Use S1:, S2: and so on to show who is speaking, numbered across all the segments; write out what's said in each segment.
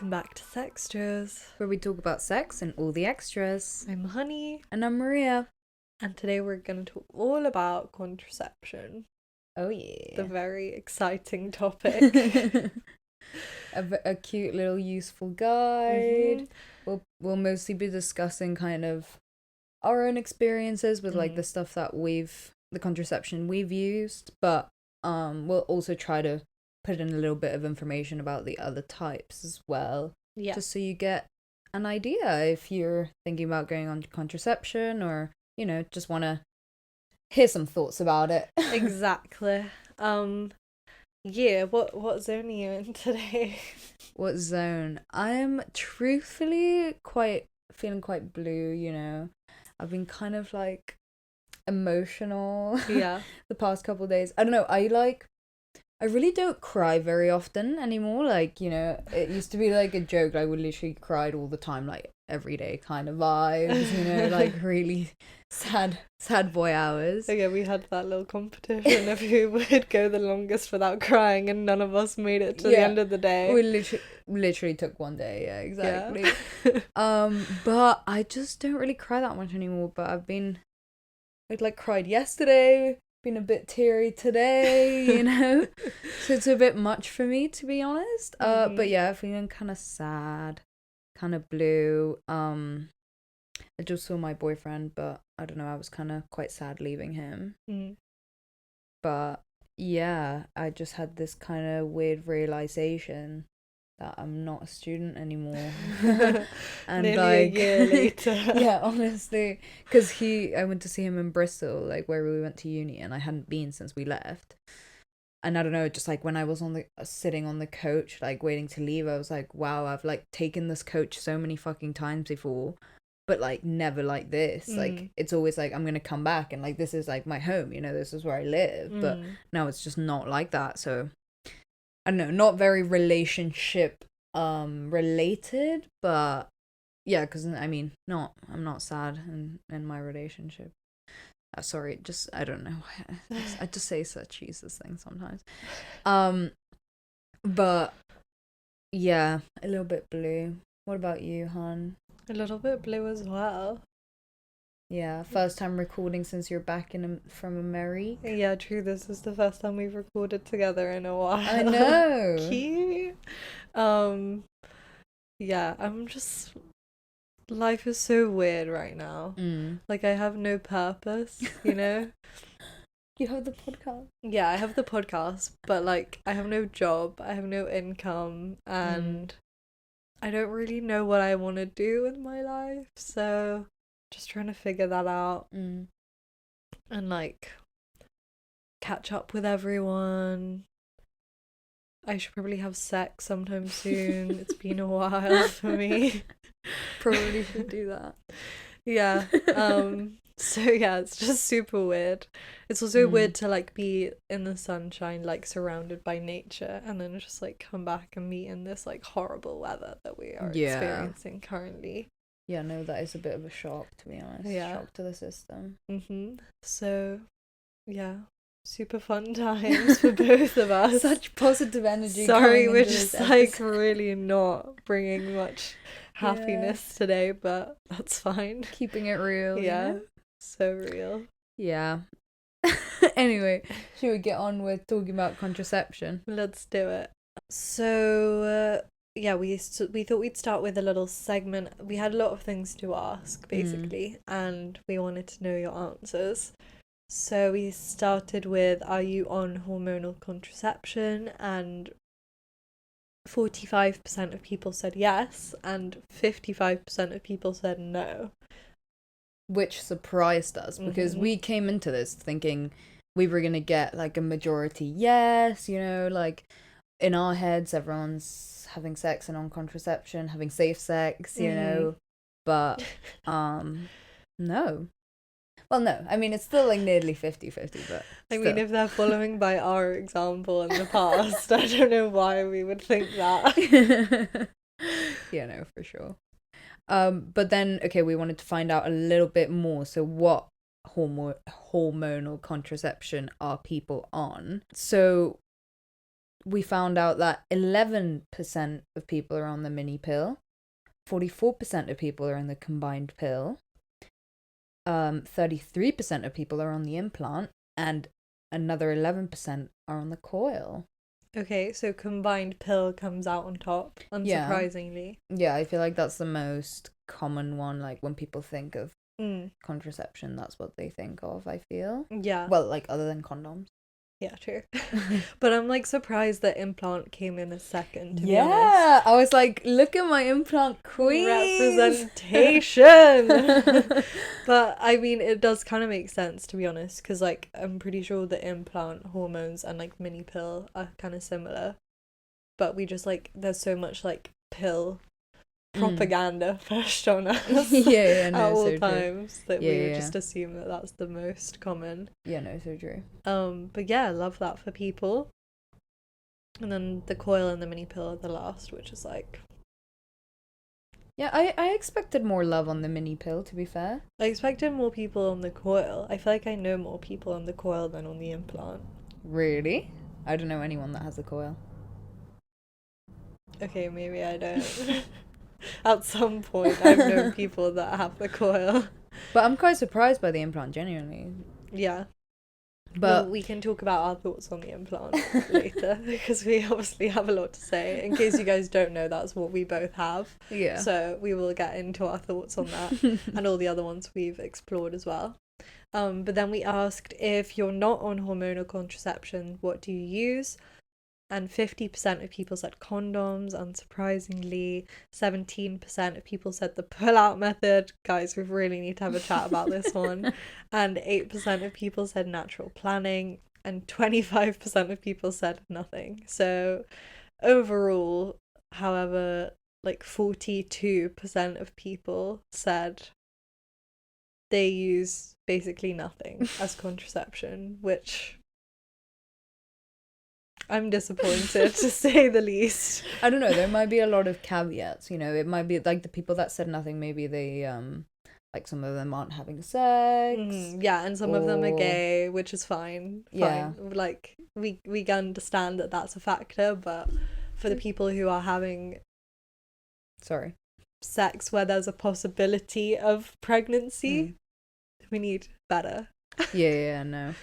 S1: Welcome back to Sextras,
S2: where we talk about sex and all the extras.
S1: I'm Honey,
S2: And I'm Maria.
S1: and today we're going to talk all about contraception.
S2: Oh yeah.
S1: The very exciting topic.
S2: a cute little useful guide. We'll mostly be discussing kind of our own experiences with like the stuff that the contraception we've used, but we'll also try to put in a little bit of information about the other types as well.
S1: Yeah.
S2: Just so you get an idea if you're thinking about going on contraception or, you know, just want to hear some thoughts about it.
S1: Exactly. Yeah, what zone are you in today?
S2: What zone? I'm truthfully feeling quite blue, you know. I've been kind of like emotional
S1: Yeah.
S2: the past couple of days. I don't know, I really don't cry very often anymore. Like, you know, it used to be like a joke. I would literally cried all the time, like every day kind of vibes, you know, like really sad boy hours.
S1: Okay, we had that little competition of who would go the longest without crying, and none of us made it to the end of the day.
S2: We literally took one day, yeah, exactly. Yeah. But I just don't really cry that much anymore. But I'd like cried yesterday, been a bit teary today, you know. So it's a bit much for me, to be honest. But yeah, feeling kind of sad, kind of blue. I just saw my boyfriend, but I don't know, I was kind of quite sad leaving him. But yeah, I just had this kind of weird realization that I'm not a student anymore. And
S1: nearly
S2: like
S1: a year later.
S2: Yeah, honestly, because I went to see him in Bristol, like where we went to uni, and I hadn't been since we left. And I don't know, just like when I was sitting on the coach, like waiting to leave, I was like, wow, I've like taken this coach so many fucking times before, but like never like this. Like it's always like I'm gonna come back and like this is like my home, you know, this is where I live. But now it's just not like that. So I don't know, not very relationship related, but yeah, because I mean, I'm not sad in my relationship. Sorry, just I don't know. I just say such Jesus things sometimes. But yeah, a little bit blue. What about you, hon?
S1: A little bit blue as well.
S2: Yeah, first time recording since you're back from America.
S1: Yeah, true. This is the first time we've recorded together in a while.
S2: I know.
S1: Cute. Yeah, I'm just. Life is so weird right now. Like I have no purpose, you know.
S2: You have the podcast.
S1: Yeah, I have the podcast, but like I have no job, I have no income, and I don't really know what I want to do with my life. So just trying to figure that out and like catch up with everyone. I should probably have sex sometime soon. It's been a while for me.
S2: Probably should do that.
S1: Yeah. So yeah, it's just super weird. It's also weird to like be in the sunshine, like surrounded by nature, and then just like come back and meet in this like horrible weather that we are experiencing currently.
S2: Yeah, no, that is a bit of a shock, to be honest.
S1: Yeah.
S2: Shock to the system.
S1: So yeah, super fun times for both of us.
S2: Such positive energy.
S1: Sorry, we're just like really not bringing much happiness today, but that's fine.
S2: Keeping it real.
S1: Yeah,
S2: you know?
S1: So real.
S2: Yeah. Anyway, should we get on with talking about contraception?
S1: Let's do it. So yeah, we thought we'd start with a little segment. We had a lot of things to ask basically, and we wanted to know your answers. So we started with, are you on hormonal contraception? And 45% of people said yes, and 55% of people said no.
S2: Which surprised us, because we came into this thinking we were going to get like a majority yes, you know, like in our heads everyone's having sex and on contraception, having safe sex, you know, but no. Well, no, I mean, it's still like nearly 50-50, but
S1: I mean, if they're following by our example in the past, I don't know why we would think that.
S2: Yeah, no, for sure. But then, okay, we wanted to find out a little bit more. So what hormonal contraception are people on? So we found out that 11% of people are on the mini pill, 44% of people are on the combined pill, 33% of people are on the implant, and another 11% are on the coil.
S1: Okay, so combined pill comes out on top, unsurprisingly.
S2: Yeah, I feel like that's the most common one. Like when people think of contraception, that's what they think of, I feel.
S1: Yeah.
S2: Well, like other than condoms.
S1: Yeah, true. But I'm like surprised that implant came in a second, to be honest.
S2: Yeah, I was like, look at my implant queen.
S1: Representation. But I mean, it does kind of make sense, to be honest, because like I'm pretty sure the implant hormones and like mini pill are kind of similar. But we just like, there's so much like pill propaganda pushed on us
S2: no,
S1: at all
S2: so
S1: times that
S2: yeah,
S1: we would
S2: yeah.
S1: just assume that that's the most common.
S2: Yeah, no, so true.
S1: But yeah, I love that for people. And then the coil and the mini pill are the last, which is like,
S2: yeah, I expected more love on the mini pill, to be fair.
S1: I expected more people on the coil. I feel like I know more people on the coil than on the implant.
S2: Really? I don't know anyone that has a coil.
S1: Okay, maybe I don't. At some point, I've known people that have the coil.
S2: But I'm quite surprised by the implant, genuinely.
S1: Yeah.
S2: But
S1: well, we can talk about our thoughts on the implant later, because we obviously have a lot to say. In case you guys don't know, that's what we both have.
S2: yeah.
S1: So we will get into our thoughts on that and all the other ones we've explored as well. But then we asked, if you're not on hormonal contraception, what do you use? And 50% of people said condoms, unsurprisingly. 17% of people said the pull-out method. Guys, we really need to have a chat about this one. And 8% of people said natural planning. And 25% of people said nothing. So overall, however, like 42% of people said they use basically nothing as contraception, which I'm disappointed to say the least.
S2: I don't know, there might be a lot of caveats, you know. It might be like the people that said nothing, maybe they like some of them aren't having sex.
S1: Yeah, and some of them are gay, which is fine.
S2: Yeah.
S1: Like we can understand that that's a factor, but for the people who are having sex where there's a possibility of pregnancy, we need better.
S2: yeah, no.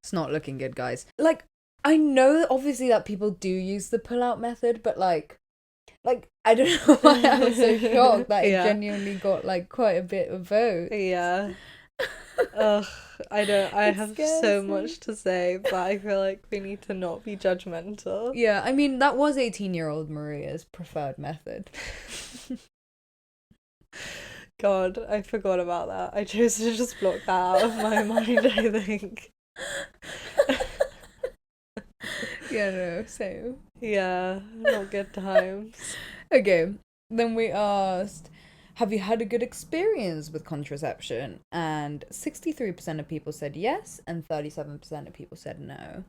S2: It's not looking good, guys. Like, I know obviously that people do use the pull-out method, but like I don't know why I was so shocked that it genuinely got like quite a bit of votes.
S1: Yeah. Ugh, I have so much to say, but I feel like we need to not be judgmental.
S2: Yeah, I mean, that was 18-year-old Maria's preferred method.
S1: God, I forgot about that. I chose to just block that out of my mind, I think.
S2: Yeah, no, same.
S1: Yeah, not good times.
S2: Okay, then we asked, have you had a good experience with contraception? And 63% of people said yes, and 37% of people said no.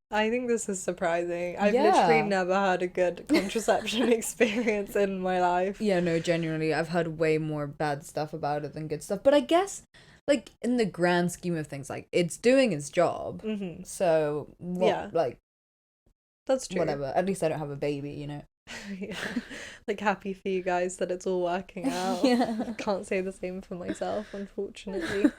S1: I think this is surprising. I've literally never had a good contraception experience in my life.
S2: Yeah, no, genuinely, I've heard way more bad stuff about it than good stuff. But I guess, like, in the grand scheme of things, like, it's doing its job.
S1: Mm-hmm.
S2: So, like,
S1: that's true.
S2: Whatever. At least I don't have a baby, you know.
S1: Yeah. Like, happy for you guys that it's all working out.
S2: Yeah.
S1: Can't say the same for myself, unfortunately.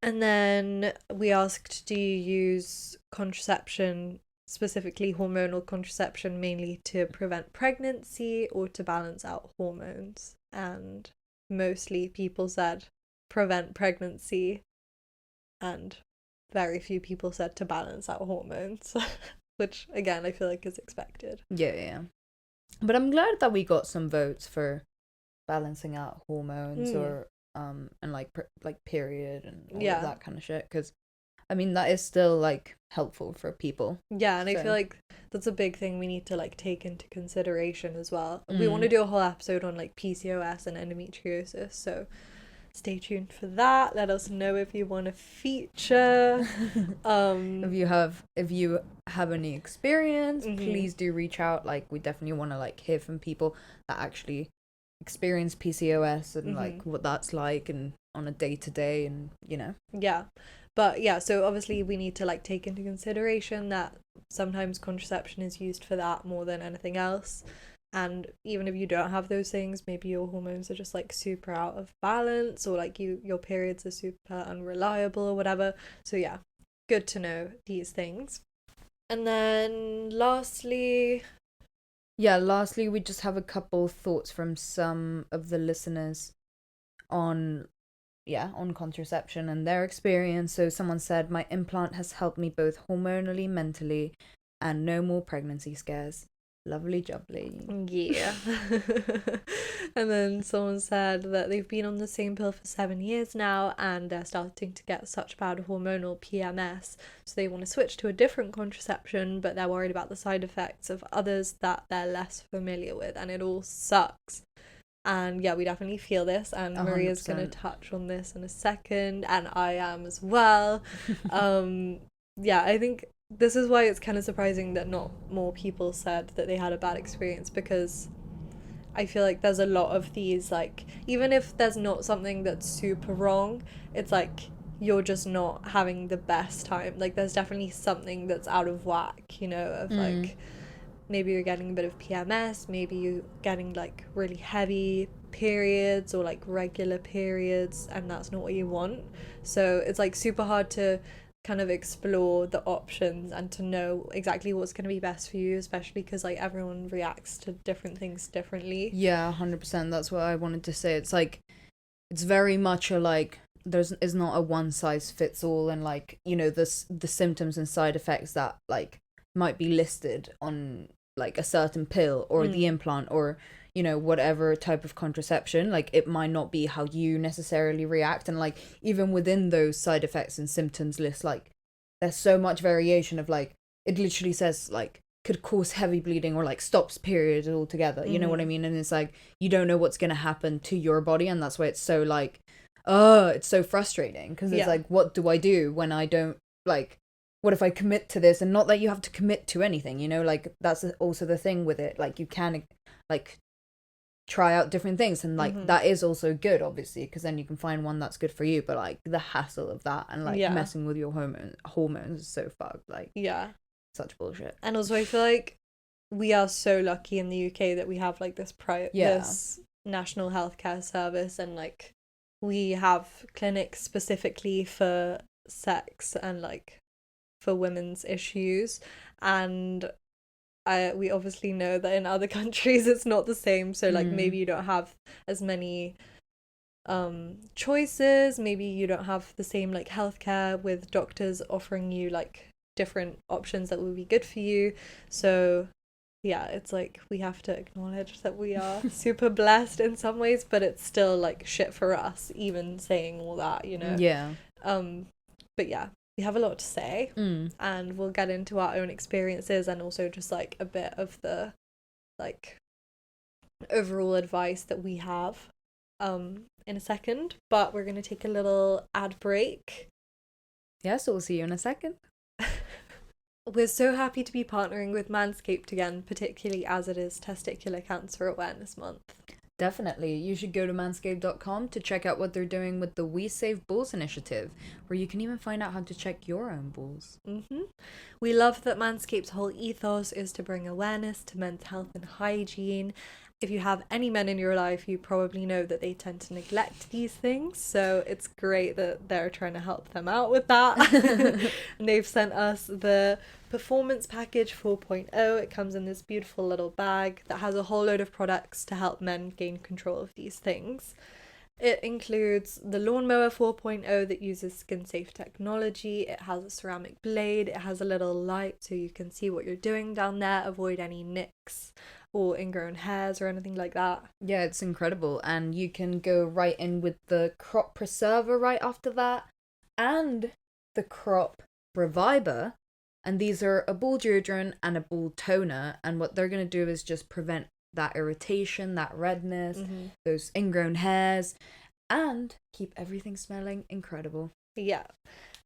S1: And then we asked, do you use contraception, specifically hormonal contraception, mainly to prevent pregnancy or to balance out hormones? And mostly people said prevent pregnancy, and very few people said to balance out hormones, which again I feel like is expected.
S2: Yeah. But I'm glad that we got some votes for balancing out hormones or and like period and all of that kind of shit, because I mean that is still like helpful for people. Yeah,
S1: and I feel like that's a big thing we need to like take into consideration as well. We want to do a whole episode on like PCOS and endometriosis, so stay tuned for that. Let us know if you want to feature.
S2: If you have any experience, please do reach out. Like, we definitely want to like hear from people that actually experience PCOS and like what that's like and on a day-to-day, and you know.
S1: Yeah, But yeah, so obviously we need to like take into consideration that sometimes contraception is used for that more than anything else. And even if you don't have those things, maybe your hormones are just like super out of balance, or like your periods are super unreliable or whatever. So yeah, good to know these things. And then lastly,
S2: we just have a couple thoughts from some of the listeners on contraception and their experience. So someone said, my implant has helped me both hormonally, mentally, and no more pregnancy scares. Lovely jubbly.
S1: Yeah. And then someone said that they've been on the same pill for 7 years now, and they're starting to get such bad hormonal PMS, so they want to switch to a different contraception, but they're worried about the side effects of others that they're less familiar with, and it all sucks. And yeah, we definitely feel this, and
S2: 100%.
S1: Maria's going to touch on this in a second, and I am as well. Yeah, I think this is why it's kind of surprising that not more people said that they had a bad experience, because I feel like there's a lot of these, like, even if there's not something that's super wrong, it's like you're just not having the best time. Like, there's definitely something that's out of whack, you know, of like, maybe you're getting a bit of PMS, maybe you're getting like really heavy periods or like regular periods, and that's not what you want. So it's like super hard to kind of explore the options and to know exactly what's going to be best for you, especially because like everyone reacts to different things differently.
S2: Yeah, 100%. That's what I wanted to say. It's like, it's very much a like, is not a one size fits all, and like, you know, the symptoms and side effects that like might be listed on like a certain pill or the implant, or you know, whatever type of contraception, like it might not be how you necessarily react. And like even within those side effects and symptoms list, like there's so much variation of like, it literally says like could cause heavy bleeding or like stops periods altogether, you know what I mean? And it's like you don't know what's gonna happen to your body, and that's why it's so like it's so frustrating, because it's like, what do I do when I don't, like, what if I commit to this? And not that you have to commit to anything, you know, like that's also the thing with it, like you can like try out different things, and like that is also good, obviously, because then you can find one that's good for you. But like the hassle of that and like messing with your hormones is so fucked, like such bullshit.
S1: And also I feel like we are so lucky in the UK that we have like this this national healthcare service, and like we have clinics specifically for sex and like for women's issues. And we obviously know that in other countries it's not the same, so like maybe you don't have as many choices, maybe you don't have the same like healthcare with doctors offering you like different options that will be good for you. So yeah, it's like we have to acknowledge that we are super blessed in some ways, but it's still like shit for us even saying all that, you know. But yeah, we have a lot to say, and we'll get into our own experiences and also just like a bit of the like overall advice that we have in a second. But we're going to take a little ad break.
S2: So we'll see you in a second.
S1: We're so happy to be partnering with Manscaped again, particularly as it is Testicular Cancer Awareness Month.
S2: Definitely. You should go to manscaped.com to check out what they're doing with the We Save Balls initiative, where you can even find out how to check your own balls.
S1: We love that Manscaped's whole ethos is to bring awareness to men's health and hygiene. If you have any men in your life, you probably know that they tend to neglect these things, so it's great that they're trying to help them out with that. And they've sent us the Performance Package 4.0. It comes in this beautiful little bag that has a whole load of products to help men gain control of these things. It includes the Lawnmower 4.0 that uses skin-safe technology. It has a ceramic blade. It has a little light so you can see what you're doing down there, avoid any nicks or ingrown hairs or anything like that.
S2: Yeah, it's incredible. And you can go right in with the Crop Preserver right after that, and the Crop Reviver. And these are a ball deodorant and a ball toner, and what they're going to do is just prevent that irritation, that redness, those ingrown hairs, and keep everything smelling incredible.
S1: Yeah.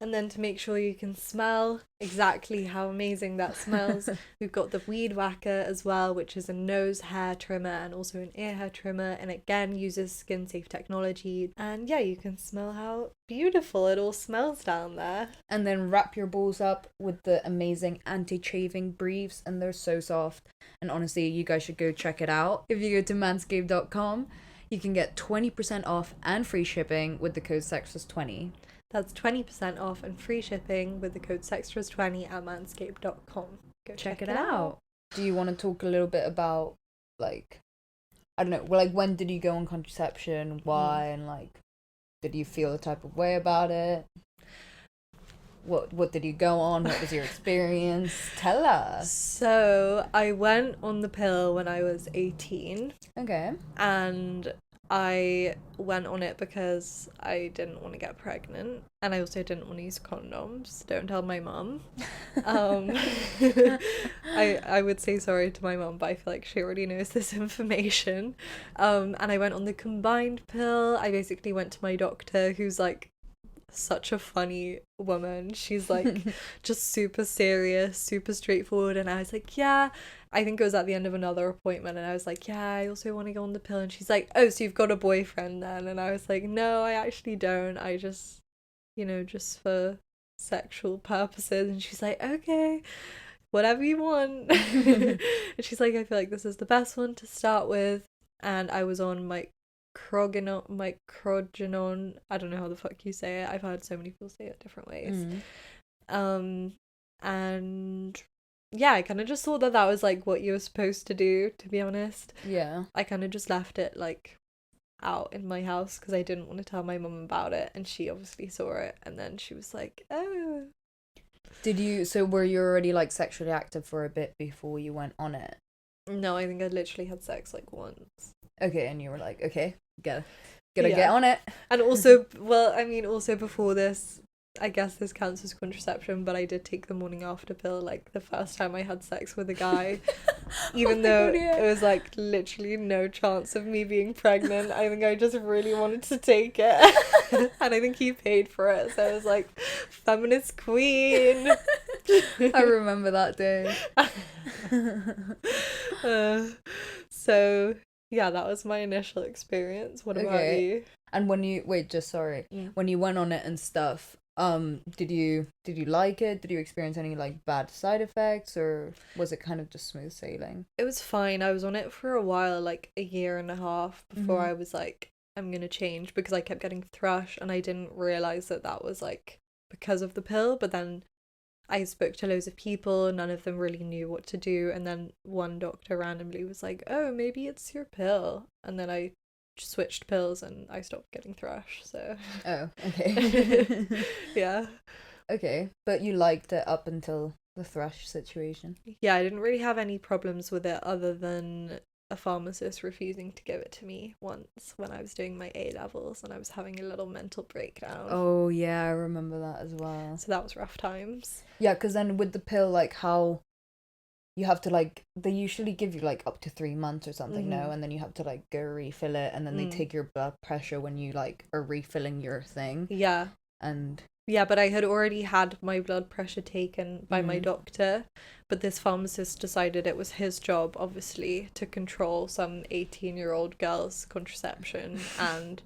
S1: And then to make sure you can smell exactly how amazing that smells, we've got the Weed Whacker as well, which is a nose hair trimmer and also an ear hair trimmer, and again uses skin safe technology. And yeah, you can smell how beautiful it all smells down there.
S2: And then wrap your balls up with the amazing anti-chafing briefs, and they're so soft. And honestly, you guys should go check it out. If you go to manscape.com, you can get 20% off and free shipping with the code SEXTRAS20.
S1: That's 20% off and free shipping with the code SEXTRAS20 at manscape.com. Go
S2: Check it out. Do you want to talk a little bit about, like, I don't know, well, like, when did you go on contraception? Why? And, like, did you feel a type of way about it? What did you go on? What was your experience? Tell us.
S1: So I went on the pill when I was 18.
S2: Okay.
S1: And I went on it because I didn't want to get pregnant, and I also didn't want to use condoms. Don't tell my mum. I would say sorry to my mum, but I feel like she already knows this information. And I went on the combined pill. I basically went to my doctor, who's like such a funny woman. She's like just super serious, super straightforward, and I was like, yeah, I think it was at the end of another appointment, and I was like, yeah, I also want to go on the pill. And she's like, oh, so you've got a boyfriend then? And I was like, no, I actually don't. I just, just for sexual purposes. And she's like, okay, whatever you want. And she's like, I feel like this is the best one to start with. And I was on microgynon, I don't know how the fuck you say it. I've heard so many people say it different ways. And yeah, I kind of just thought that was like what you were supposed to do, to be honest.
S2: Yeah. I
S1: kind of just left it like out in my house because I didn't want to tell my mum about it, and she obviously saw it, and then she was like, oh.
S2: So were you already like sexually active for a bit before you went on it?
S1: No, I think I literally had sex like once.
S2: Okay, and you were like, okay, gotta get on it.
S1: And also, also before this, I guess this counts as contraception, but I did take the morning after pill like the first time I had sex with a guy, even though it was like literally no chance of me being pregnant. I think I just really wanted to take it, and I think he paid for it, so I was like, feminist queen.
S2: I remember that day.
S1: So yeah, that was my initial experience. What about you?
S2: And when you when you went on it and stuff, did you like it? Did you experience any like bad side effects, or was it kind of just smooth sailing?
S1: It was fine. I was on it for a while, like a year and a half before I was like, I'm gonna change, because I kept getting thrush, and I didn't realize that was like because of the pill. But then I spoke to loads of people, none of them really knew what to do, and then one doctor randomly was like, oh, maybe it's your pill, and then I switched pills and I stopped getting thrush. So
S2: oh, okay.
S1: Yeah.
S2: Okay, but you liked it up until the thrush situation?
S1: Yeah, I didn't really have any problems with it other than a pharmacist refusing to give it to me once when I was doing my A-levels, and I was having a little mental breakdown.
S2: Oh yeah, I remember that as well.
S1: So that was rough times.
S2: Yeah, because then with the pill, like, how you have to, like, they usually give you like up to 3 months or something, no, and then you have to like go refill it, and then they take your blood pressure when you like are refilling your thing.
S1: Yeah.
S2: And
S1: yeah, but I had already had my blood pressure taken by my doctor, but this pharmacist decided it was his job, obviously, to control some 18-year-old girl's contraception, and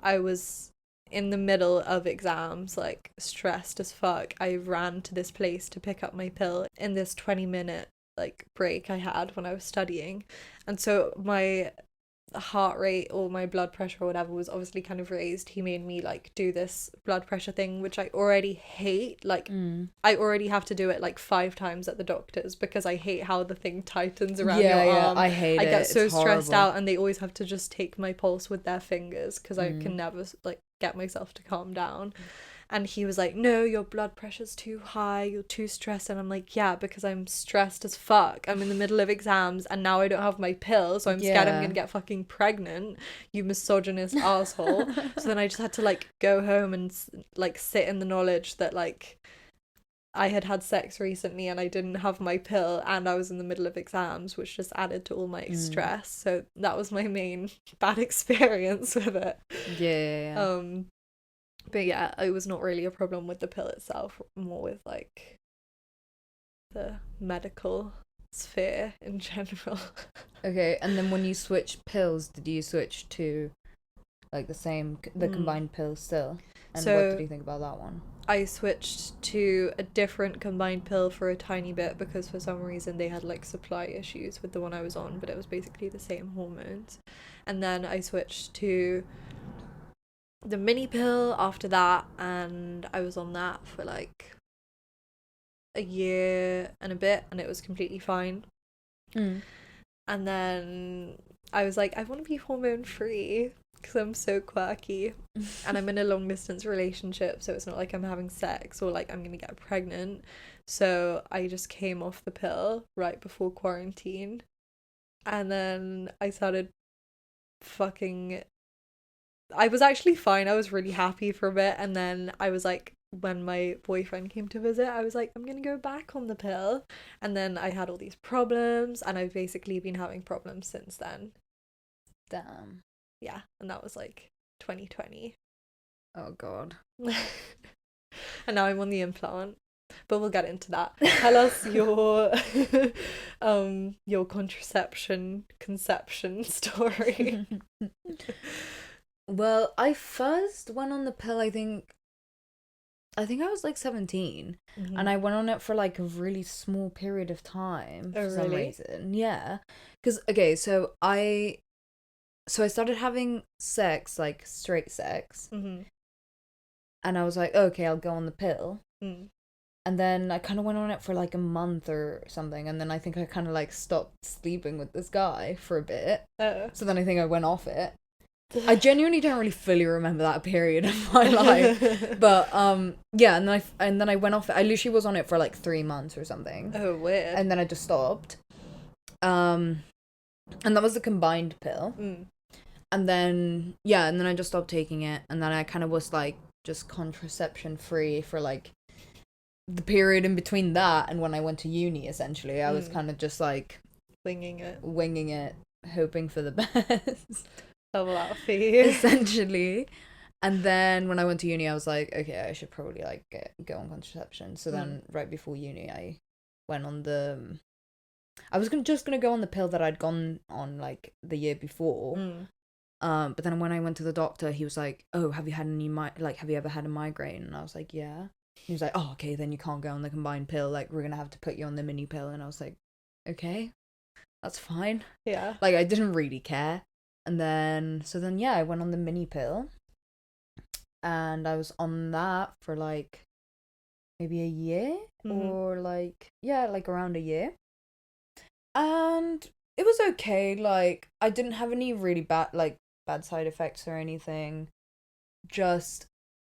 S1: I was in the middle of exams, like, stressed as fuck. I ran to this place to pick up my pill in this 20-minute, like, break I had when I was studying, and so my heart rate or my blood pressure or whatever was obviously kind of raised. He made me like do this blood pressure thing, which I already hate. Like I already have to do it like 5 times at the doctor's because I hate how the thing tightens around your arm.
S2: I hate it.
S1: I get so stressed out, and they always have to just take my pulse with their fingers because I can never like get myself to calm down. And he was like, no, your blood pressure's too high, you're too stressed. And I'm like, yeah, because I'm stressed as fuck. I'm in the middle of exams and now I don't have my pill, so I'm scared I'm gonna get fucking pregnant, you misogynist asshole. So then I just had to like go home and like sit in the knowledge that like I had sex recently and I didn't have my pill and I was in the middle of exams, which just added to all my stress. So that was my main bad experience with it.
S2: Yeah.
S1: But yeah, it was not really a problem with the pill itself, more with like the medical sphere in general.
S2: Okay, and then when you switched pills, did you switch to like the combined pill still? And
S1: So,
S2: what did you think about that one?
S1: I switched to a different combined pill for a tiny bit because for some reason they had like supply issues with the one I was on, but it was basically the same hormones. And then I switched to the mini pill after that, and I was on that for like a year and a bit, and it was completely fine. And then I was like, I want to be hormone free because I'm so quirky and I'm in a long distance relationship, so it's not like I'm having sex or like I'm gonna get pregnant. So I just came off the pill right before quarantine, and then I started fucking. I was actually fine. I was really happy for a bit, and then I was like, when my boyfriend came to visit, I was like, I'm gonna go back on the pill, and then I had all these problems, and I've basically been having problems since then.
S2: Damn.
S1: Yeah, and that was like 2020.
S2: Oh god.
S1: And now I'm on the implant, but we'll get into that. Tell us your contraception conception story.
S2: Well, I first went on the pill, I think I was like 17, and I went on it for like a really small period of time for some reason. Yeah. Because, okay, so I started having sex, like straight sex, and I was like, okay, I'll go on the pill. And then I kind of went on it for like a month or something, and then I think I kind of like stopped sleeping with this guy for a bit. So then I think I went off it. I genuinely don't really fully remember that period of my life, but yeah, and then I went off it. I literally was on it for like 3 months or something.
S1: Oh, weird.
S2: And then I just stopped. And that was the combined pill. And then I just stopped taking it, and then I kind of was like just contraception free for like the period in between that and when I went to uni. Essentially, I was kind of just like
S1: winging it,
S2: hoping for the best.
S1: Essentially.
S2: And then when I went to uni, I was like, okay, I should probably like go on contraception. So then right before uni, I went on I was just gonna go on the pill that I'd gone on like the year before. But then when I went to the doctor, he was like, oh, have you ever had a migraine? And I was like, yeah. He was like, oh, okay, then you can't go on the combined pill, like we're gonna have to put you on the mini pill. And I was like, okay, that's fine.
S1: Yeah,
S2: like I didn't really care. And then, yeah, I went on the mini pill, and I was on that for like maybe a year or like around a year. And it was okay. Like I didn't have any really bad side effects or anything. Just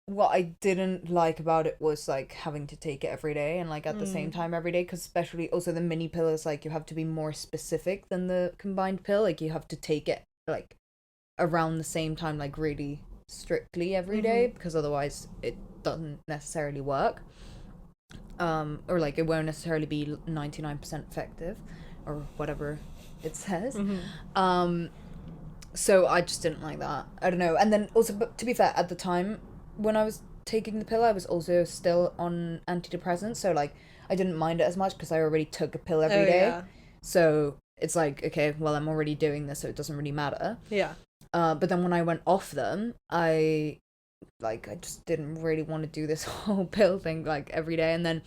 S2: what I didn't like about it was like having to take it every day and like at the same time every day, because especially also the mini pill is like you have to be more specific than the combined pill. Like you have to take it like around the same time, like really strictly every day, because otherwise it doesn't necessarily work, or like it won't necessarily be 99% effective or whatever it says. So I just didn't like that. I don't know. And then also, but to be fair, at the time when I was taking the pill, I was also still on antidepressants, so like I didn't mind it as much because I already took a pill every day. Yeah. So it's like, okay, well, I'm already doing this, so it doesn't really matter.
S1: Yeah.
S2: But then when I went off them, I just didn't really want to do this whole pill thing like every day. And then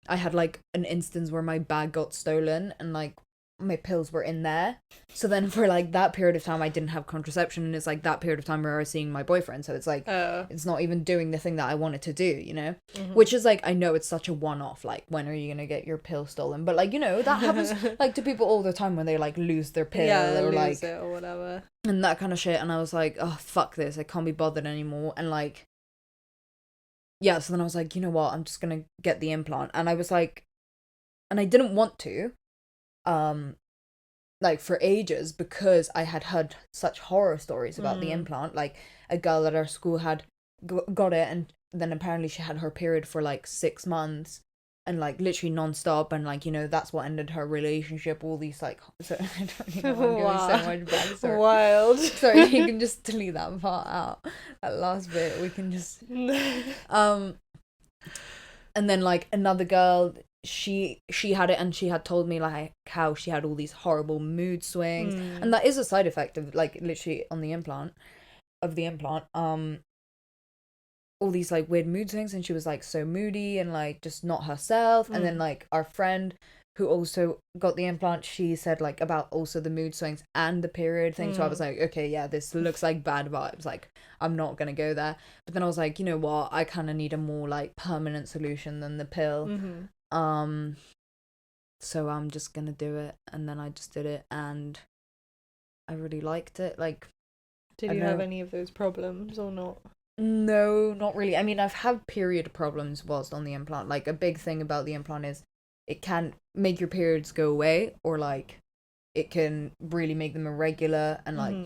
S2: I had like an instance where my bag got stolen and like my pills were in there. So then for like that period of time I didn't have contraception, and it's like that period of time where I was seeing my boyfriend, so it's like it's not even doing the thing that I wanted to do, you know. Which is like, I know it's such a one-off, like when are you gonna get your pill stolen, but like, you know, that happens like to people all the time when they like lose their pill, or
S1: lose
S2: like
S1: it or whatever,
S2: and that kind of shit. And I was like, oh fuck this, I can't be bothered anymore. And like, yeah, so then I was like, you know what, I'm just gonna get the implant. And I was like, and I didn't want to like for ages, because I had heard such horror stories about the implant. Like a girl at our school had got it, and then apparently she had her period for like 6 months, and like literally non-stop, and like, you know, that's what ended her relationship, all these like, so I don't even know, I'm giving so much backstory.
S1: Wild.
S2: Sorry, you can just delete that part out, that last bit, we can just and then like another girl, she had it, and she had told me like how she had all these horrible mood swings, and that is a side effect of like literally on the implant, all these like weird mood swings, and she was like so moody and like just not herself. And then like our friend who also got the implant, she said like about also the mood swings and the period thing. So I was like, okay, yeah, this looks like bad vibes, like I'm not gonna go there. But then I was like, you know what, I kind of need a more like permanent solution than the pill. So I'm just gonna do it. And then I just did it, and I really liked it. Like,
S1: did you have any of those problems or not?
S2: No, not really. I mean, I've had period problems whilst on the implant. Like, a big thing about the implant is it can make your periods go away, or like it can really make them irregular, and like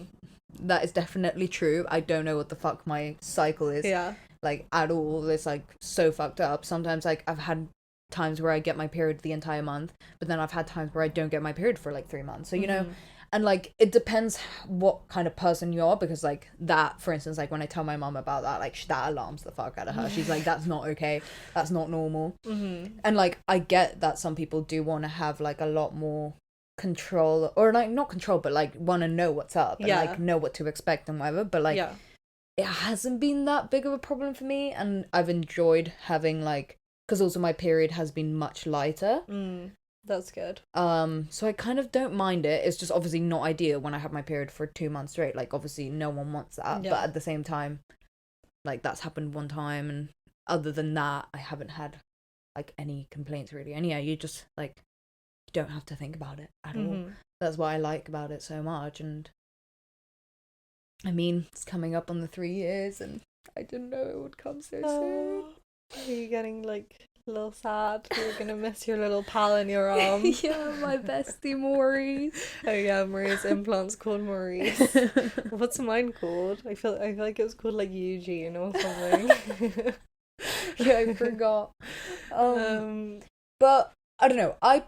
S2: that is definitely true. I don't know what the fuck my cycle is like at all. It's like so fucked up. Sometimes like I've had times where I get my period the entire month, but then I've had times where I don't get my period for like 3 months. So you know, and like it depends what kind of person you are, because like that, for instance, like when I tell my mom about that, like that alarms the fuck out of her. She's like, that's not okay, that's not normal. And like I get that some people do want to have like a lot more control, or like not control, but like want to know what's up and like know what to expect and whatever, but like it hasn't been that big of a problem for me, and I've enjoyed having like, because also my period has been much lighter.
S1: That's good.
S2: So I kind of don't mind it. It's just obviously not ideal when I have my period for 2 months straight. Like, obviously no one wants that. But at the same time, like, that's happened one time, and other than that, I haven't had like any complaints really. And yeah, you just like, you don't have to think about it at all. That's what I like about it so much. And I mean, it's coming up on the 3 years, and I didn't know it would come so soon.
S1: Are you getting like a little sad? You're gonna miss your little pal in your arms.
S2: Yeah, my bestie Maurice.
S1: Oh yeah, Marie's implant's called Maurice. What's mine called? I feel like it was called like Eugene or something.
S2: Yeah, I forgot. But I don't know. I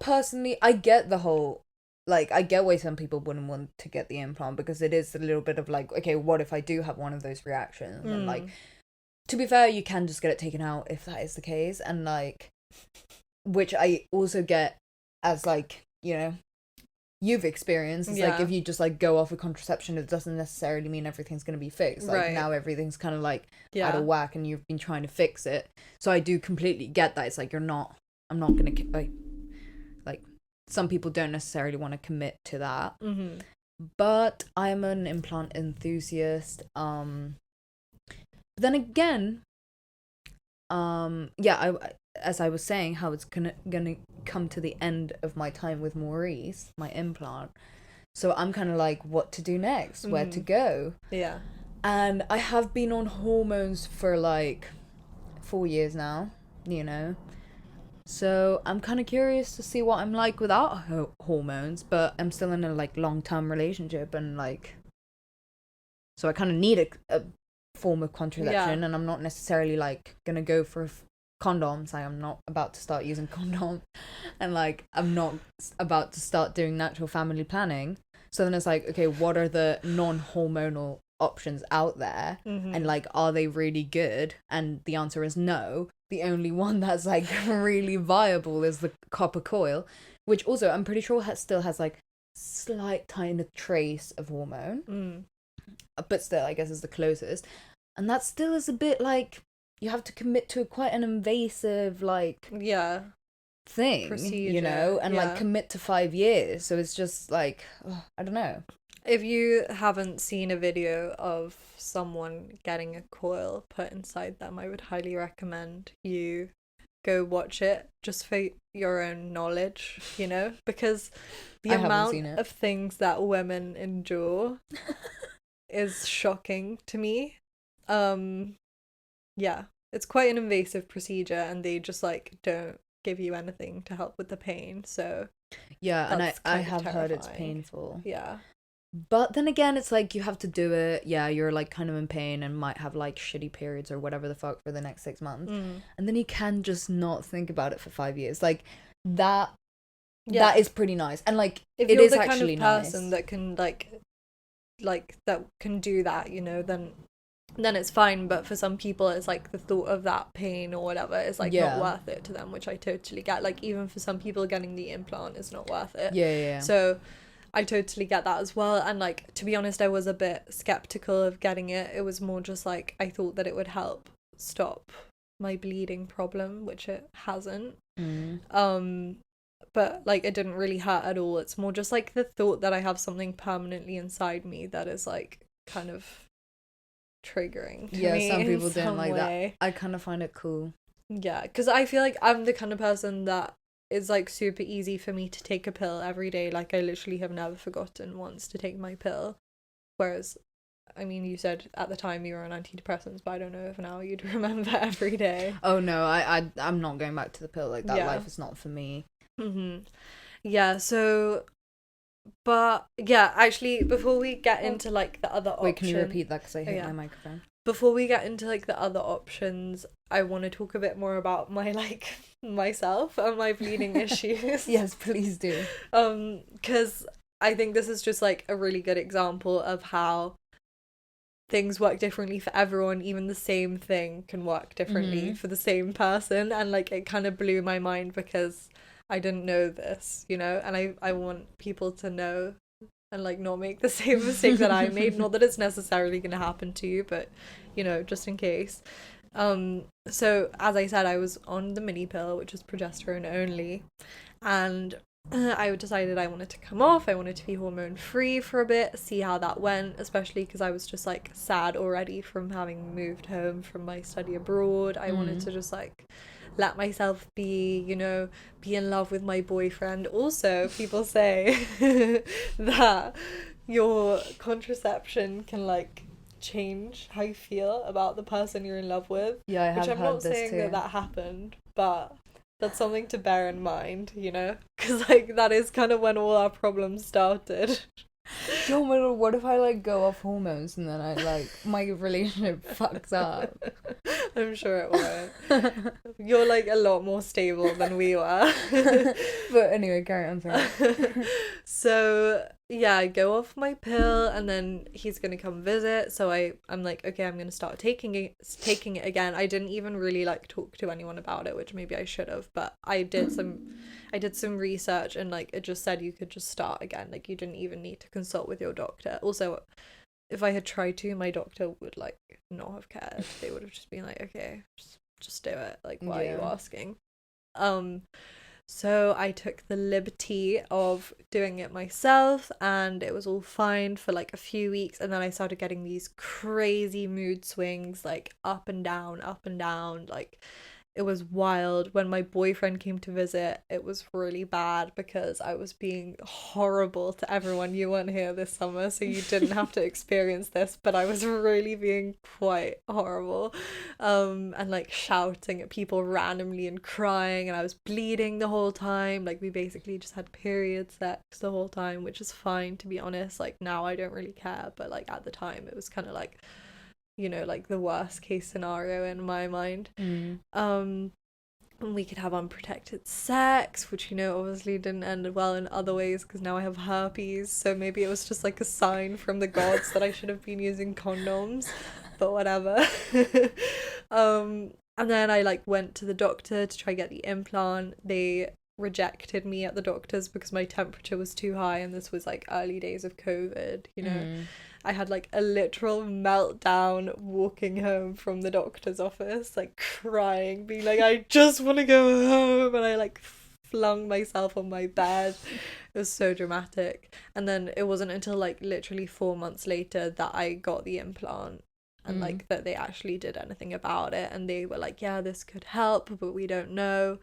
S2: get the whole, like, I get why some people wouldn't want to get the implant, because it is a little bit of like, okay, what if I do have one of those reactions? And like, to be fair, you can just get it taken out if that is the case, and like, which I also get as like, you know, you've experienced. It's like, if you just like go off with contraception, it doesn't necessarily mean everything's going to be fixed. Like now everything's kind of like out of whack, and you've been trying to fix it. So I do completely get that. It's like, I'm not going to like some people don't necessarily want to commit to that. But I'm an implant enthusiast. But then again, as I was saying, how it's gonna come to the end of my time with Maurice, my implant. So I'm kind of like, what to do next, where to go. Yeah. And I have been on hormones for like 4 years now, you know. So I'm kind of curious to see what I'm like without hormones, but I'm still in a like long-term relationship, and like, so I kind of need a form of contraception, and I'm not necessarily like gonna go for condoms. Like, I'm not about to start using condoms, and like I'm not about to start doing natural family planning. So then it's like, okay, what are the non-hormonal options out there, and like, are they really good? And the answer is no. The only one that's like really viable is the copper coil, which also I'm pretty sure still has like slight tiny trace of hormone, but still I guess is the closest. And that still is a bit like, you have to commit to quite an invasive like thing, procedure, you know, and like commit to 5 years. So it's just like, I don't know.
S1: If you haven't seen a video of someone getting a coil put inside them, I would highly recommend you go watch it, just for your own knowledge, you know, because the amount of things that women endure is shocking to me. It's quite an invasive procedure, and they just like don't give you anything to help with the pain. So
S2: and I have heard it's painful. But then again, it's like you have to do it. Yeah, you're like kind of in pain and might have like shitty periods or whatever the fuck for the next 6 months. And then you can just not think about it for 5 years. Like that that is pretty nice. And like
S1: if
S2: it
S1: you're
S2: is
S1: the
S2: actually
S1: kind of person
S2: nice.
S1: that can like that can do that, you know, then it's fine. But for some people, it's like the thought of that pain or whatever is like not worth it to them, which I totally get. Like even for some people, getting the implant is not worth it.
S2: Yeah.
S1: So I totally get that as well. And like, to be honest, I was a bit skeptical of getting it. It was more just like I thought that it would help stop my bleeding problem, which it hasn't. But like it didn't really hurt at all. It's more just like the thought that I have something permanently inside me that is like kind of triggering to me.
S2: Some people
S1: in
S2: don't
S1: some
S2: like
S1: way.
S2: that. I kind of find it cool.
S1: Yeah, because I feel like I'm the kind of person that is like super easy for me to take a pill every day. Like I literally have never forgotten once to take my pill. Whereas, I mean, you said at the time you were on antidepressants, but I don't know if now you'd remember every day.
S2: Oh no, I'm not going back to the pill. Like that life is not for me.
S1: Yeah, so, but yeah, actually, before we get into like the other options.
S2: Wait, can you repeat that because I hit my microphone?
S1: Before we get into like the other options, I want to talk a bit more about my like myself and my bleeding issues.
S2: Yes, please do.
S1: Because I think this is just like a really good example of how things work differently for everyone. Even the same thing can work differently for the same person, and like it kind of blew my mind because I didn't know this, you know, and I want people to know and like not make the same mistake that I made. Not that it's necessarily going to happen to you, but you know, just in case. So as I said, I was on the mini pill, which is progesterone only, and I decided I wanted to come off. I wanted to be hormone free for a bit, see how that went, especially because I was just like sad already from having moved home from my study abroad. I wanted to just like let myself be, you know, be in love with my boyfriend. Also, people say that your contraception can like change how you feel about the person you're in love with.
S2: Yeah, I have
S1: which I'm
S2: heard
S1: not
S2: this
S1: saying
S2: too.
S1: that happened, but that's something to bear in mind, you know, because like that is kind of when all our problems started.
S2: Yo, my lord, what if I like go off hormones and then I like my relationship fucks up?
S1: I'm sure it won't. You're like a lot more stable than we were.
S2: But anyway, carry on. Sorry.
S1: So yeah, I go off my pill and then he's gonna come visit. So I'm like, okay, I'm gonna start taking it again. I didn't even really like talk to anyone about it, which maybe I should have, but I did some research and like it just said you could just start again. Like you didn't even need to consult with your doctor. Also, if I had tried to, my doctor would like not have cared. They would have just been like, okay, just do it. Like, why are you asking? So I took the liberty of doing it myself and it was all fine for like a few weeks, and then I started getting these crazy mood swings, like up and down, like it was wild. When my boyfriend came to visit, it was really bad because I was being horrible to everyone. You weren't here this summer, so you didn't have to experience this, but I was really being quite horrible. And like shouting at people randomly and crying, and I was bleeding the whole time. Like we basically just had period sex the whole time, which is fine, to be honest. Like now I don't really care, but like at the time it was kind of like, you know, like the worst case scenario in my mind. And we could have unprotected sex, which, you know, obviously didn't end well in other ways because now I have herpes, so maybe it was just like a sign from the gods that I should have been using condoms, but whatever. And then I like went to the doctor to try get the implant. They rejected me at the doctor's because my temperature was too high, and this was like early days of COVID, you know. I had like a literal meltdown walking home from the doctor's office, like crying, being like, I just want to go home, and I like flung myself on my bed. It was so dramatic. And then it wasn't until like literally 4 months later that I got the implant, and like that they actually did anything about it, and they were like, yeah, this could help, but we don't know.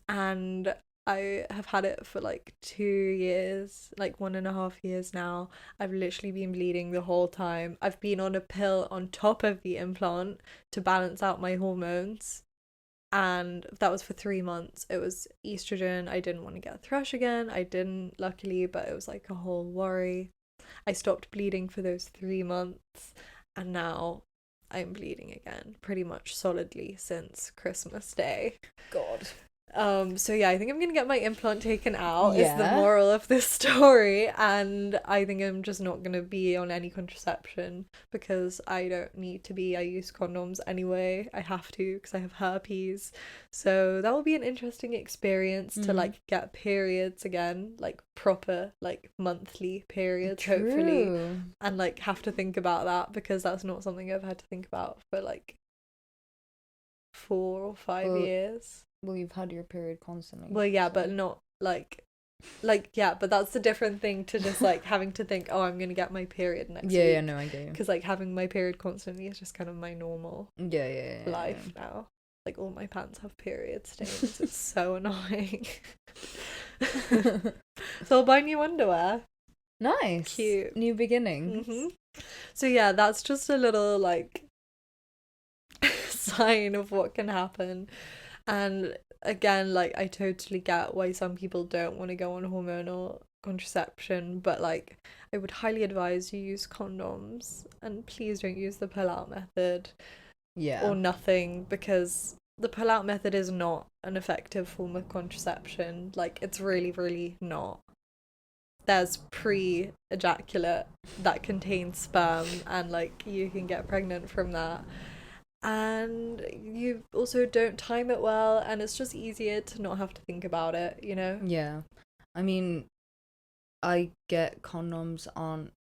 S1: And I have had it for like 2 years, like 1.5 years now. I've literally been bleeding the whole time. I've been on a pill on top of the implant to balance out my hormones, and that was for 3 months. It was estrogen. I didn't want to get a thrush again. I didn't, luckily, but it was like a whole worry. I stopped bleeding for those 3 months, and now I'm bleeding again pretty much solidly since Christmas Day.
S2: God.
S1: So yeah, I think I'm gonna get my implant taken out, is the
S2: Yeah.
S1: moral of this story, and I think I'm just not gonna be on any contraception because I don't need to be. I use condoms anyway. I have to because I have herpes. So that will be an interesting experience to like get periods again, like proper like monthly periods, hopefully,
S2: True.
S1: and like have to think about that because that's not something I've had to think about for like 4 or 5
S2: Well,
S1: years.
S2: Well, you've had your period constantly.
S1: Well, yeah,
S2: so-
S1: but not like yeah, but that's a different thing to just like having to think, oh, I'm gonna get my period next week.
S2: Yeah, no, I get you.
S1: Because like having my period constantly is just kind of my normal
S2: Yeah.
S1: life now. Like all my pants have period stains. It's so annoying. So I'll buy new underwear.
S2: Nice.
S1: Cute.
S2: New beginnings.
S1: So yeah, that's just a little like sign of what can happen. And again, like I totally get why some people don't want to go on hormonal contraception, but like I would highly advise you use condoms, and please don't use the pull out method
S2: Yeah.
S1: or nothing, because the pull out method is not an effective form of contraception. Like it's really, really not. There's pre-ejaculate that contains sperm, and like you can get pregnant from that. And you also don't time it well, and it's just easier to not have to think about it, you know?
S2: Yeah. I mean, I get condoms on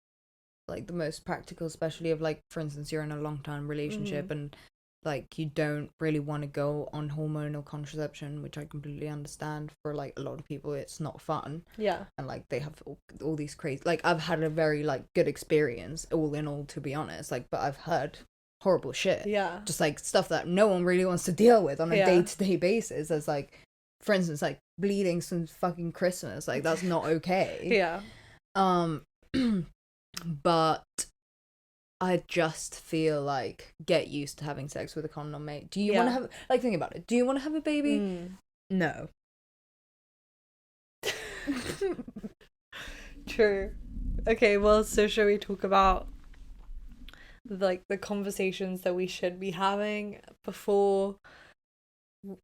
S2: like the most practical, especially if like, for instance, you're in a long-term relationship and like you don't really want to go on hormonal contraception, which I completely understand. For like a lot of people it's not fun,
S1: Yeah.
S2: and like they have all these crazy, like I've had a very like good experience all in all, to be honest, like, but I've heard horrible shit,
S1: Yeah.
S2: just like stuff that no one really wants to deal with on a day-to-day basis, as like, for instance, like bleeding since fucking Christmas, like that's not okay.
S1: Yeah.
S2: But I just feel like, get used to having sex with a condom, mate. Do you want to have, like, think about it, do you want to have a baby? No.
S1: True. Okay, well, so shall we talk about like the conversations that we should be having before,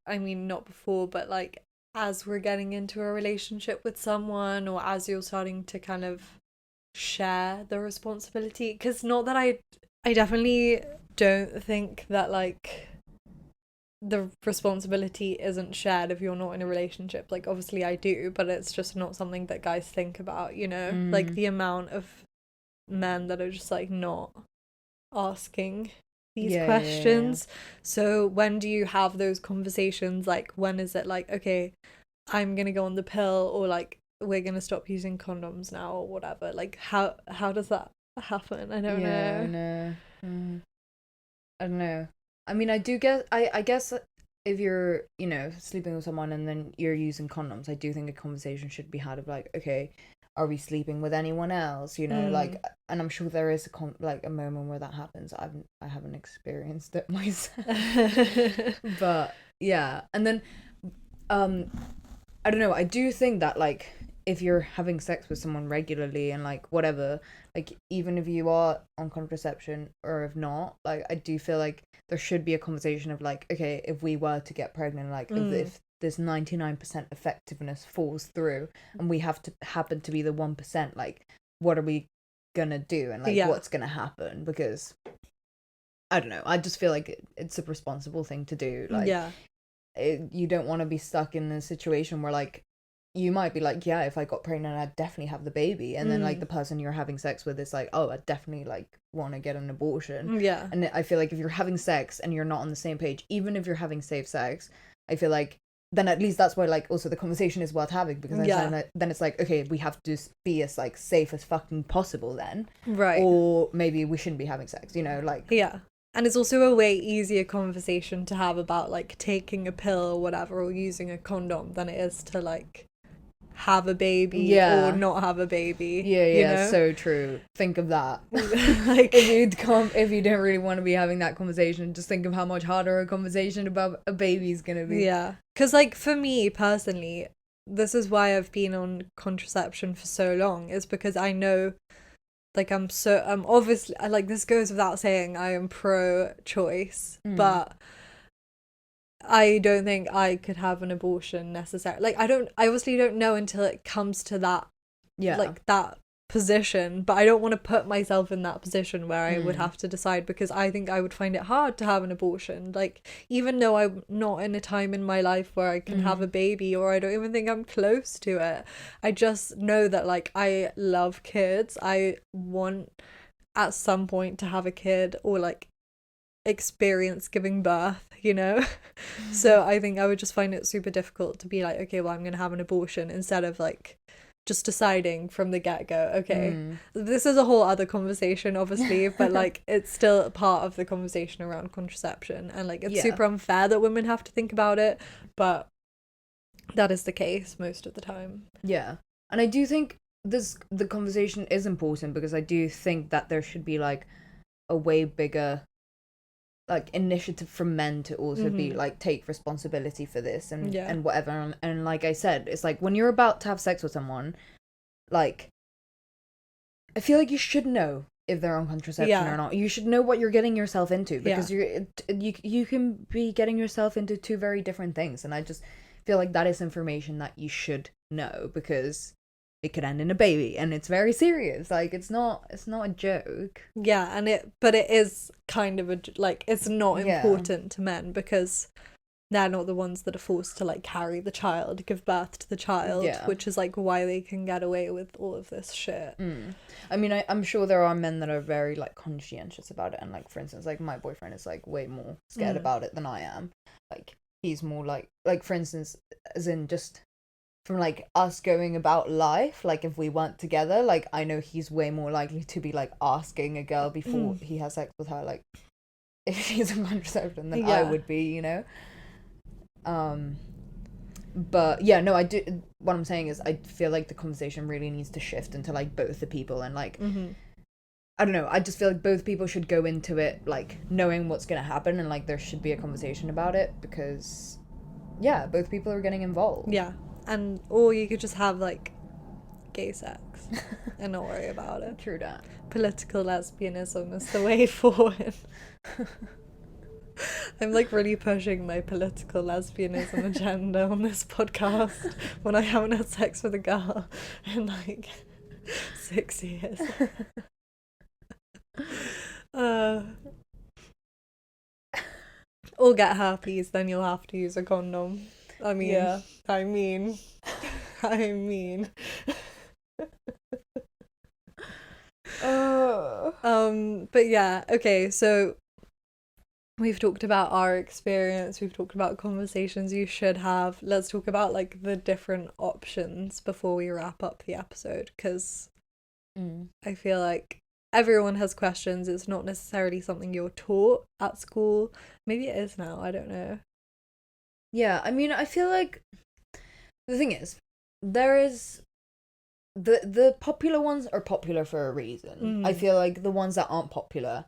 S1: I mean not before, but like as we're getting into a relationship with someone, or as you're starting to kind of share the responsibility? Because not that I definitely don't think that like the responsibility isn't shared if you're not in a relationship. Like obviously I do, but it's just not something that guys think about, you know? Like the amount of men that are just like not asking these questions. So when do you have those conversations? Like when is it like, okay, I'm gonna go on the pill, or like we're gonna stop using condoms now, or whatever? Like how does that happen? I don't know.
S2: I don't know. I mean, I do guess, I guess if you're, you know, sleeping with someone and then you're using condoms, I do think a conversation should be had of like, okay, are we sleeping with anyone else, you know? Like, and I'm sure there is like a moment where that happens. I haven't experienced it myself. But yeah. And then I don't know, I do think that like if you're having sex with someone regularly and like whatever, like even if you are on contraception or if not, like I do feel like there should be a conversation of like, okay, if we were to get pregnant, like if this 99% effectiveness falls through and we have to happen to be the 1%, like what are we gonna do, and like what's gonna happen? Because I don't know, I just feel like it's a responsible thing to do. Like you don't want to be stuck in a situation where like you might be like, yeah, if I got pregnant I'd definitely have the baby, and then like the person you're having sex with is like, oh, I definitely like want to get an abortion. And I feel like if you're having sex and you're not on the same page, even if you're having safe sex, I feel like then at least that's why like also the conversation is worth having, because then it's like, okay, we have to be as like safe as fucking possible then,
S1: right?
S2: Or maybe we shouldn't be having sex, you know, like
S1: And it's also a way easier conversation to have about like taking a pill or whatever, or using a condom, than it is to like have a baby or not have a baby. You know?
S2: So true. Think of that.
S1: Like
S2: if you don't really want to be having that conversation, just think of how much harder a conversation about a baby is gonna be.
S1: Because like for me personally, this is why I've been on contraception for so long, is because I know like I'm obviously, like, this goes without saying, I am pro choice, but I don't think I could have an abortion necessarily. Like, I obviously don't know until it comes to that, like, that position, but I don't want to put myself in that position where I would have to decide, because I think I would find it hard to have an abortion. Like, even though I'm not in a time in my life where I can have a baby, or I don't even think I'm close to it, I just know that, like, I love kids. I want at some point to have a kid, or like experience giving birth, you know. So I think I would just find it super difficult to be like, okay, well, I'm gonna have an abortion, instead of like just deciding from the get-go, okay, this is a whole other conversation, obviously, but like it's still part of the conversation around contraception, and like it's super unfair that women have to think about it, but that is the case most of the time.
S2: Yeah. And I do think the conversation is important, because I do think that there should be like a way bigger like initiative from men to also be like take responsibility for this and whatever, and like I said, it's like when you're about to have sex with someone, like I feel like you should know if they're on contraception or not. You should know what you're getting yourself into, because you can be getting yourself into two very different things, and I just feel like that is information that you should know, because it could end in a baby, and it's very serious. Like, it's not a joke.
S1: Yeah, but it is kind of like, it's not important to men, because they're not the ones that are forced to like carry the child, give birth to the child, which is like why they can get away with all of this shit.
S2: I mean, I'm sure there are men that are very like conscientious about it, and like, for instance, like my boyfriend is like way more scared about it than I am. Like, he's more like for instance, as in just from like us going about life, like if we weren't together, like I know he's way more likely to be like asking a girl before he has sex with her, like if she's on contraception, than I would be, you know. But yeah, no, I do. What I'm saying is, I feel like the conversation really needs to shift into like both the people, and like I don't know, I just feel like both people should go into it like knowing what's gonna happen, and like there should be a conversation about it, because both people are getting involved.
S1: And or you could just have like gay sex and not worry about it.
S2: True that.
S1: Political lesbianism is the way forward. I'm like really pushing my political lesbianism agenda on this podcast when I haven't had sex with a girl in like 6 years. Or get herpes, then you'll have to use a condom. I mean. But yeah, okay, so we've talked about our experience, we've talked about conversations you should have. Let's talk about like the different options before we wrap up the episode, because I feel like everyone has questions. It's not necessarily something you're taught at school. Maybe it is now, I don't know.
S2: Yeah, I mean, I feel like the thing is, there is the popular ones are popular for a reason. I feel like the ones that aren't popular,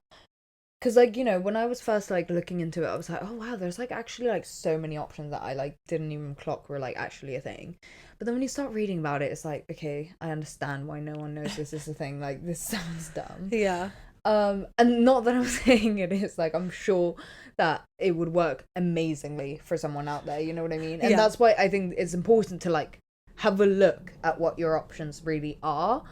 S2: because like, you know, when I was first like looking into it, I was like, oh wow, there's like actually like so many options that I like didn't even clock were like actually a thing. But then when you start reading about it, it's like, okay, I understand why no one knows this is a thing. Like, this sounds dumb.
S1: Yeah.
S2: And not that I'm saying it is, like, I'm sure that it would work amazingly for someone out there, you know what I mean? And that's why I think it's important to like have a look at what your options really are.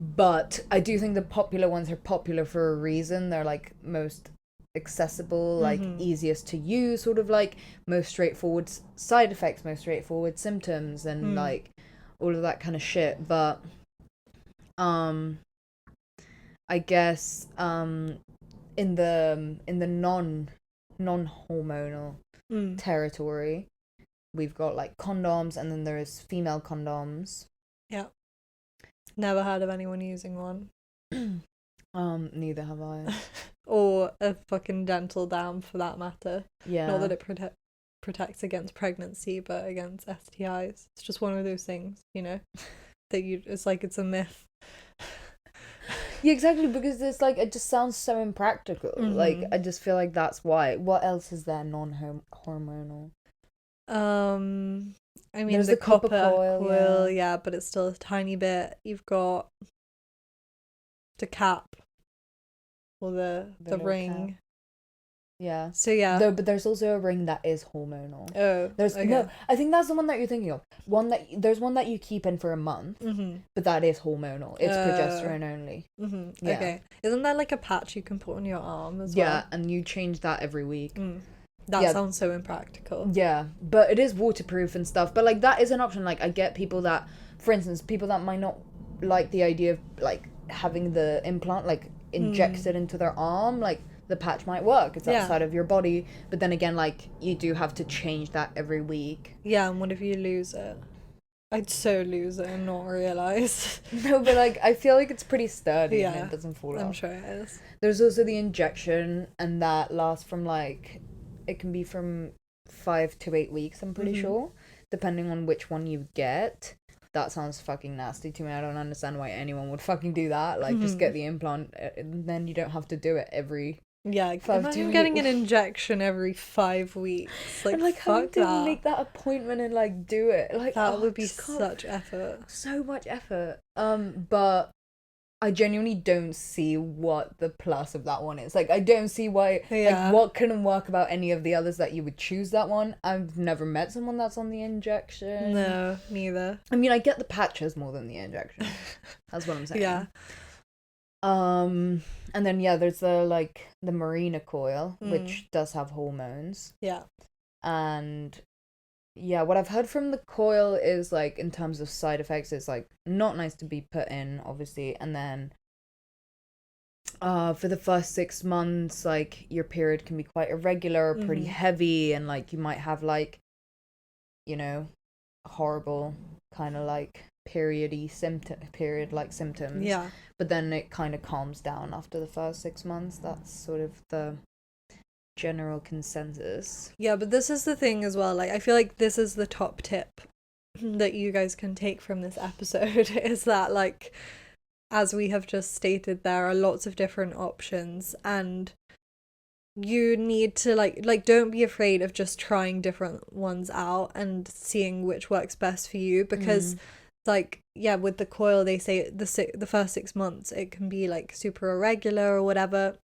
S2: But I do think the popular ones are popular for a reason. They're like most accessible, like easiest to use, sort of like most straightforward side effects, most straightforward symptoms, and like all of that kind of shit. But I guess in the non-hormonal territory, we've got like condoms, and then there's female condoms.
S1: Yeah. Never heard of anyone using one.
S2: Neither have I.
S1: Or a fucking dental dam, for that matter.
S2: Yeah.
S1: Not that it protects against pregnancy, but against STIs. It's just one of those things, you know, that it's like it's a myth.
S2: Yeah, exactly, because it's like, it just sounds so impractical. Like, I just feel like that's why. What else is there non-hormonal?
S1: I mean,
S2: there's
S1: the
S2: copper
S1: coil,
S2: coil,
S1: yeah, but it's still a tiny bit. You've got the cap or the
S2: little
S1: ring.
S2: cap. Yeah.
S1: So yeah.
S2: But there's also a ring that is hormonal.
S1: Oh.
S2: There's
S1: okay.
S2: no. I think that's the one that you're thinking of. There's one that you keep in for a month, but that is hormonal. It's progesterone only.
S1: Yeah. Okay. Isn't there like a patch you can put on your arm as well?
S2: Yeah, and you change that every week.
S1: That sounds so impractical.
S2: Yeah, but it is waterproof and stuff. But like that is an option. Like I get people that, for instance, people that might not like the idea of like having the implant like injected into their arm. Like the patch might work. It's outside of your body. But then again, like you do have to change that every week.
S1: Yeah, and what if you lose it? I'd so lose it and not realise.
S2: No, but like I feel like it's pretty sturdy and it doesn't fall off.
S1: I'm sure it is.
S2: There's also the injection, and that lasts from like, it can be from 5 to 8 weeks, I'm pretty sure, depending on which one you get. That sounds fucking nasty to me. I don't understand why anyone would fucking do that. Like, just get the implant, and then you don't have to do it every...
S1: Yeah, imagine getting an injection every 5 weeks. Like,
S2: and, like, having
S1: fuck
S2: to
S1: that.
S2: make that appointment and, like, do it. Like,
S1: that would be such effort.
S2: So much effort. But I genuinely don't see what the plus of that one is. Like, I don't see why...
S1: Yeah.
S2: Like, what couldn't work about any of the others that you would choose that one? I've never met someone that's on the injection.
S1: No, neither.
S2: I mean, I get the patches more than the injection. That's what I'm saying.
S1: Yeah.
S2: And then there's the Marina coil, which does have hormones.
S1: Yeah.
S2: And what I've heard from the coil is like in terms of side effects, it's like not nice to be put in, obviously. And then for the first 6 months, like your period can be quite irregular, pretty heavy, and like you might have like, you know, horrible kind of like period-like symptoms.
S1: Yeah.
S2: But then it kind of calms down after the first 6 months. That's sort of the general consensus.
S1: Yeah, but this is the thing as well. Like, I feel like this is the top tip that you guys can take from this episode is that, like, as we have just stated, there are lots of different options, and you need to like don't be afraid of just trying different ones out and seeing which works best for you, because like with the coil they say the first 6 months it can be like super irregular or whatever,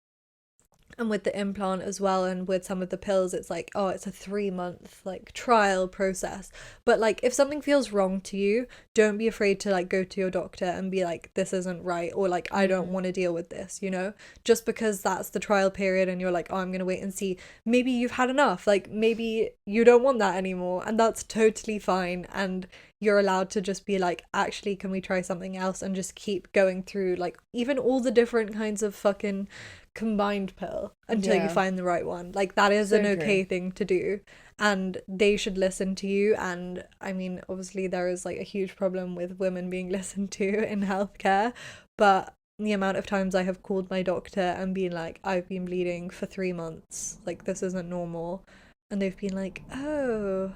S1: and with the implant as well, and with some of the pills it's like, oh, it's a 3-month like trial process. But like if something feels wrong to you, don't be afraid to like go to your doctor and be like, this isn't right, or like I don't want to deal with this, you know. Just because that's the trial period and you're like, oh, I'm gonna wait and see, maybe you've had enough, like maybe you don't want that anymore, and that's totally fine, and you're allowed to just be like, actually, can we try something else, and just keep going through like even all the different kinds of fucking combined pill until you find the right one. Like that is an okay thing to do, and they should listen to you. And I mean, obviously there is like a huge problem with women being listened to in healthcare, but the amount of times I have called my doctor and been like, I've been bleeding for 3 months, like this isn't normal, and they've been like, oh,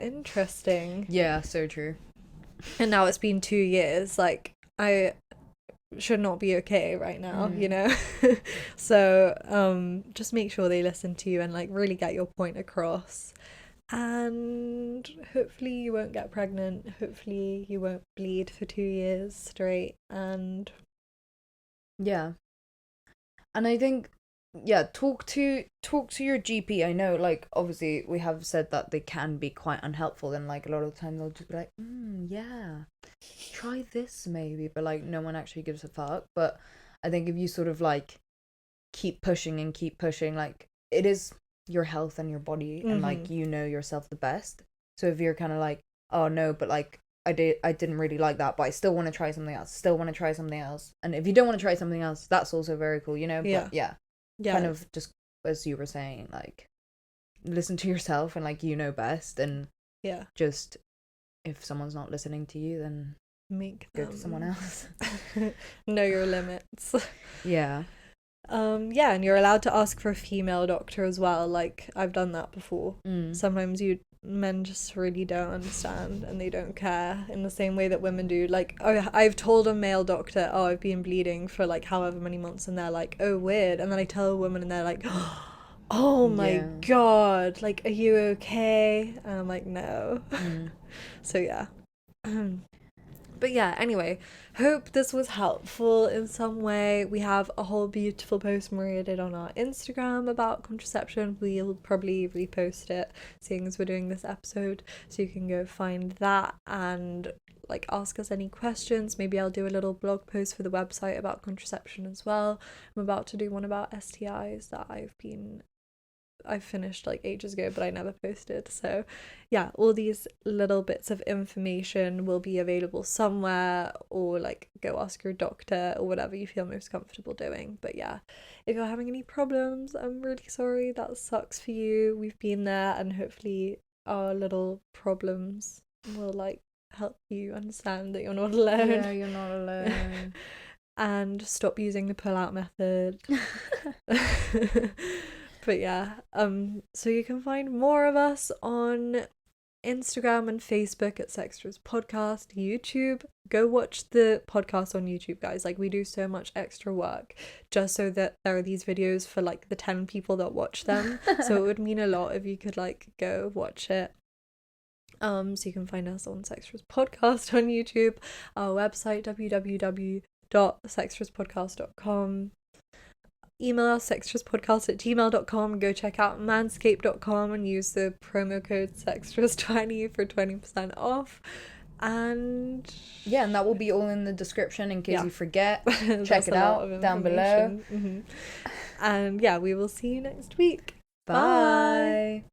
S1: interesting.
S2: Yeah, so true.
S1: And now it's been 2 years. Like I should not be okay right now, you know. So just make sure they listen to you and like really get your point across, and hopefully you won't get pregnant, hopefully you won't bleed for 2 years straight. And
S2: and I think talk to your GP. I know, like, obviously we have said that they can be quite unhelpful, and like a lot of the time they'll just be like, try this maybe, but like no one actually gives a fuck. But I think if you sort of like keep pushing, like it is your health and your body, and like you know yourself the best. So if you're kind of like, oh no, but like I didn't really like that, but I still want to try something else, and if you don't want to try something else, that's also very cool, you know. But kind of just as you were saying, like listen to yourself, and like you know best, and just if someone's not listening to you, then go to someone else.
S1: Know your limits.
S2: And
S1: you're allowed to ask for a female doctor as well. Like I've done that before. Sometimes men just really don't understand, and they don't care in the same way that women do. Like, oh, I've told a male doctor, oh, I've been bleeding for like however many months, and they're like, oh, weird. And then I tell a woman and they're like, oh my god, like, are you okay? And I'm like, no. So But yeah, anyway, hope this was helpful in some way. We have a whole beautiful post Maria did on our Instagram about contraception. We'll probably repost it, seeing as we're doing this episode, so you can go find that and like ask us any questions. Maybe I'll do a little blog post for the website about contraception as well. I'm about to do one about STIs that I finished like ages ago, but I never posted. So yeah, all these little bits of information will be available somewhere, or like go ask your doctor or whatever you feel most comfortable doing. But yeah, if you're having any problems, I'm really sorry. That sucks for you. We've been there, and hopefully our little problems will like help you understand that you're not alone.
S2: Yeah, you're not alone.
S1: And stop using the pull-out method. But yeah, so you can find more of us on Instagram and Facebook at Sextras Podcast. YouTube, go watch the podcast on YouTube, guys. Like, we do so much extra work just so that there are these videos for like the 10 people that watch them. So it would mean a lot if you could like go watch it. So you can find us on Sextras Podcast on YouTube, our website www.sextraspodcast.com. Email us sextraspodcast@gmail.com. Go check out manscape.com and use the promo code sextras20 for 20% off. And
S2: yeah, and that will be all in the description in case you forget. Check it
S1: a lot
S2: out
S1: of
S2: down below.
S1: Mm-hmm. And yeah, we will see you next week.
S2: Bye.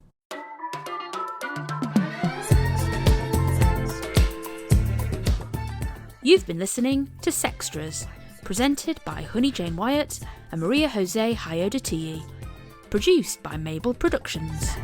S3: You've been listening to Sextras, presented by Honey Jane Wyatt and Maria Jose Hayodatiyi. Produced by Mable Productions.